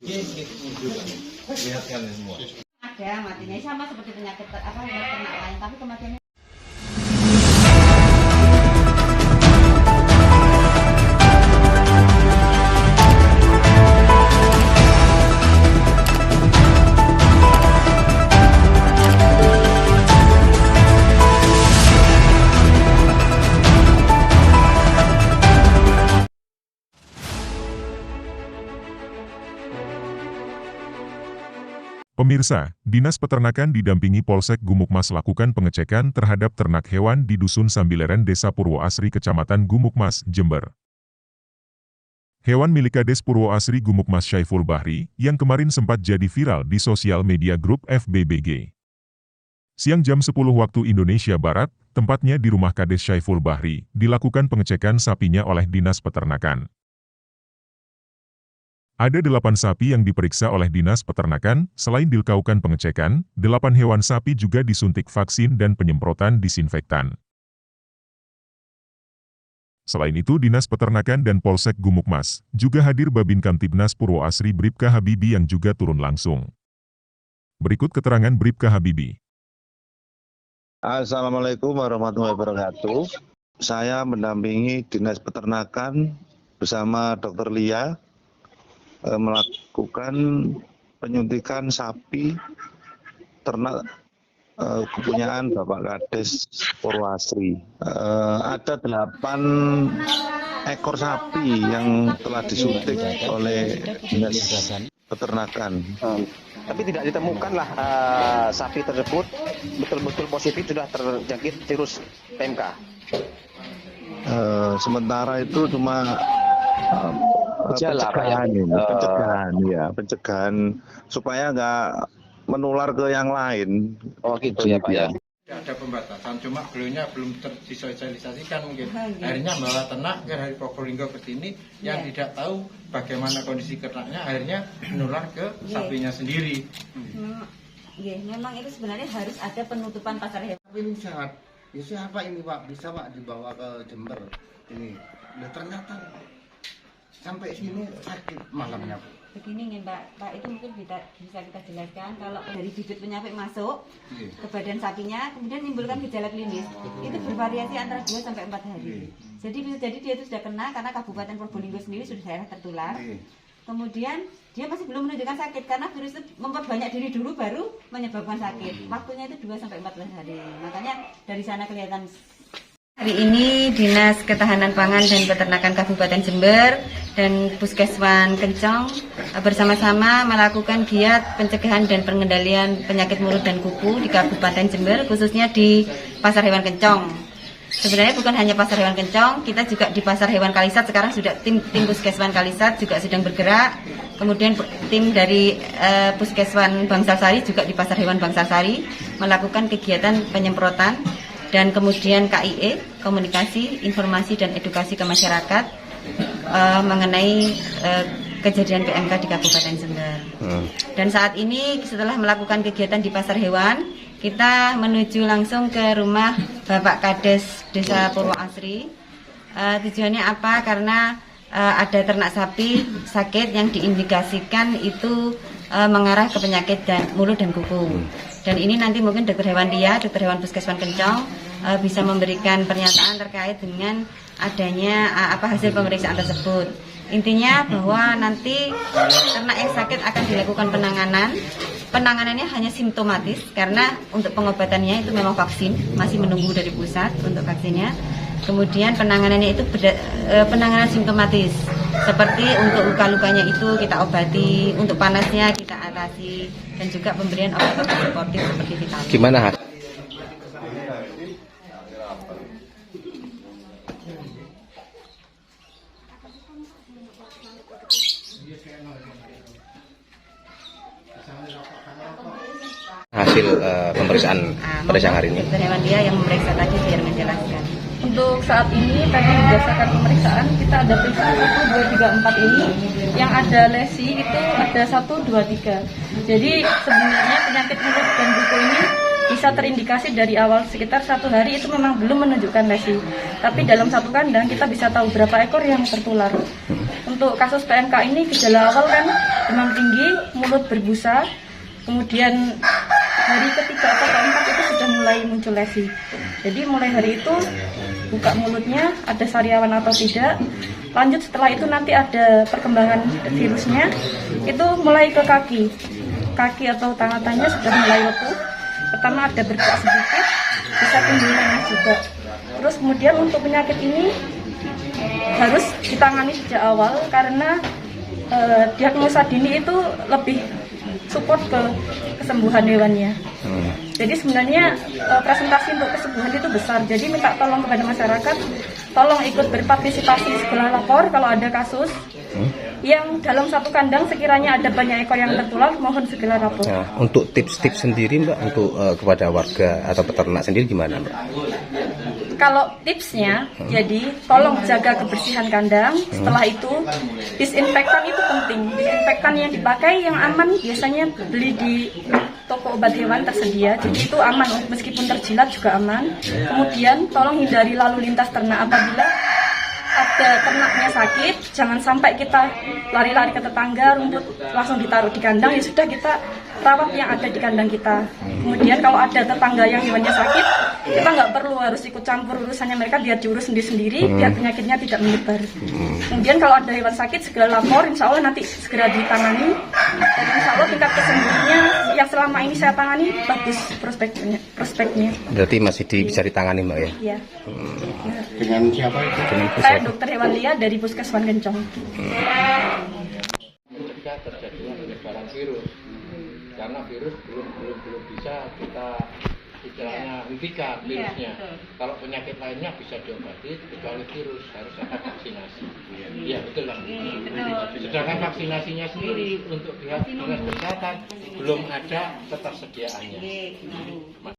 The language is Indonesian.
Lihatkan semua. Ada matinya sama seperti penyakit ternak lain, tapi kematiannya Pemirsa, Dinas Peternakan didampingi Polsek Gumukmas lakukan pengecekan terhadap ternak hewan di Dusun Sambileren Desa Purwoasri Kecamatan Gumukmas, Jember. Hewan milik Kades Purwoasri Gumukmas Syaiful Bahri, yang kemarin sempat jadi viral di sosial media grup FBBG. Siang jam 10 waktu Indonesia Barat, tempatnya di rumah Kades Syaiful Bahri, dilakukan pengecekan sapinya oleh Dinas Peternakan. Ada 8 sapi yang diperiksa oleh Dinas Peternakan, selain dilakukan pengecekan, 8 hewan sapi juga disuntik vaksin dan penyemprotan disinfektan. Selain itu Dinas Peternakan dan Polsek Gumukmas, juga hadir Babin Kamtibnas Purwoasri Bribka Habibi yang juga turun langsung. Berikut keterangan Bribka Habibi. Assalamualaikum warahmatullahi wabarakatuh. Saya mendampingi Dinas Peternakan bersama Dr. Lia melakukan penyuntikan sapi ternak kepunyaan Bapak Kades Purwoasri. Ada 8 ekor sapi yang telah disuntik oleh Dinas Peternakan. Tapi tidak ditemukanlah sapi tersebut betul-betul positif sudah terjangkit virus PMK. Sementara itu cuma pencegahan supaya nggak menular ke yang lain. Oh gitu ya Pak ya. Ada pembatasan, cuma beliaunya belum disosialisasikan mungkin. Akhirnya bawa ternak ke dari Probolinggo ke sini yang tidak tahu bagaimana kondisi ternaknya, akhirnya menular ke sapinya sendiri. Memang itu sebenarnya harus ada penutupan pasar hewan. Tapi ini sehat. Ya siapa ini Pak? Bisa Pak dibawa ke Jember ini. Nah, ternyata sampai sini sakit malamnya. Begini nih Pak, itu mungkin bisa kita jelaskan kalau dari bibit penyakit masuk ke badan sapinya, kemudian menimbulkan gejala klinis, itu bervariasi antara 2 sampai 4 hari. Jadi bisa jadi dia itu sudah kena karena Kabupaten Probolinggo sendiri sudah daerah tertular. Kemudian dia masih belum menunjukkan sakit karena virus itu memperbanyak diri dulu baru menyebabkan sakit. Waktunya itu 2 sampai 14 hari. Makanya dari sana kelihatan. Hari ini Dinas Ketahanan Pangan dan Peternakan Kabupaten Jember dan Puskeswan Kencong bersama-sama melakukan giat pencegahan dan pengendalian penyakit mulut dan kuku di Kabupaten Jember, khususnya di Pasar Hewan Kencong. Sebenarnya bukan hanya Pasar Hewan Kencong, kita juga di Pasar Hewan Kalisat sekarang sudah tim Puskeswan Kalisat juga sedang bergerak. Kemudian tim dari Puskeswan Bangsal Sari juga di Pasar Hewan Bangsal Sari melakukan kegiatan penyemprotan. Dan kemudian KIE, komunikasi, informasi, dan edukasi ke masyarakat mengenai kejadian PMK di Kabupaten Jember. Dan saat ini setelah melakukan kegiatan di pasar hewan, kita menuju langsung ke rumah Bapak Kades Desa Purwoasri. Tujuannya apa? Karena ada ternak sapi sakit yang diindikasikan itu mengarah ke penyakit mulut dan kuku. Dan ini nanti mungkin Dokter Hewan Lia, Dokter Hewan Puskeswan Kencong bisa memberikan pernyataan terkait dengan adanya hasil pemeriksaan tersebut. Intinya bahwa nanti ternak yang sakit akan dilakukan penanganan. Penanganannya hanya simptomatis karena untuk pengobatannya itu memang vaksin, masih menunggu dari pusat untuk vaksinnya. Kemudian penanganannya itu penanganan simptomatis, seperti untuk luka-lukanya itu kita obati, untuk panasnya kita atasi, dan juga pemberian obat-obat suportif seperti vitamin. Gimana hasil pemeriksaan pada siang hari ini? Dokter Hewan Lia yang memeriksa tadi biar menjelaskan. Untuk saat ini tadi berdasarkan pemeriksaan kita ada periksa 1, 2, 3, 4 ini yang ada lesi itu ada 1, 2, 3. Jadi sebenarnya penyakit mulut dan kuku ini bisa terindikasi dari awal sekitar 1 hari itu memang belum menunjukkan lesi. Tapi dalam 1 kandang kita bisa tahu berapa ekor yang tertular. untuk kasus PMK ini gejala awal kan demam tinggi, mulut berbusa, kemudian hari ketiga atau keempat itu sudah mulai muncul lesi. Jadi mulai hari itu buka mulutnya ada sariawan atau tidak. Lanjut setelah itu nanti ada perkembangan virusnya, itu mulai ke kaki atau tangannya sudah mulai lepuh. Pertama ada bergerak sedikit, bisa timbul lemas juga. Terus kemudian untuk penyakit ini harus ditangani sejak awal karena diagnosa dini itu lebih support ke kesembuhan hewannya. Jadi sebenarnya presentasi untuk kesembuhan itu besar. Jadi minta tolong kepada masyarakat, tolong ikut berpartisipasi segera lapor kalau ada kasus yang dalam satu kandang sekiranya ada banyak ekor yang tertular, mohon segera lapor. Nah, untuk tips-tips sendiri Mbak, untuk kepada warga atau peternak sendiri gimana Mbak? Kalau tipsnya, jadi tolong jaga kebersihan kandang. Setelah itu, disinfektan itu penting. Disinfektan yang dipakai yang aman biasanya beli di toko obat hewan tersedia. Jadi itu aman, meskipun terjilat juga aman. Kemudian tolong hindari lalu lintas ternak apabila ada ternaknya sakit. Jangan sampai kita lari-lari ke tetangga, rumput langsung ditaruh di kandang. Ya sudah, kita rawat yang ada di kandang kita. Kemudian kalau ada tetangga yang hewannya sakit, kita nggak perlu harus ikut campur urusannya mereka, biar diurus sendiri-sendiri, biar penyakitnya tidak menyebar. Kemudian kalau ada hewan sakit segera lapor, insya Allah nanti segera ditangani. Dan insya Allah tingkat kesembuhannya yang selama ini saya tangani bagus prospeknya. Berarti masih bisa ditangani Mbak ya? Iya. Dengan siapa itu? Saya dokter hewan Lia dari Puskesmas Kencong. Ketika terjadinya penyebaran virus, karena virus belum bisa kita istilahnya hentikan virusnya. Kalau penyakit lainnya bisa diobati, kecuali virus harus ada vaksinasi. Iya betul lah. Sedangkan vaksinasinya sendiri untuk pihak dinas kesehatan belum ada ketersediaannya.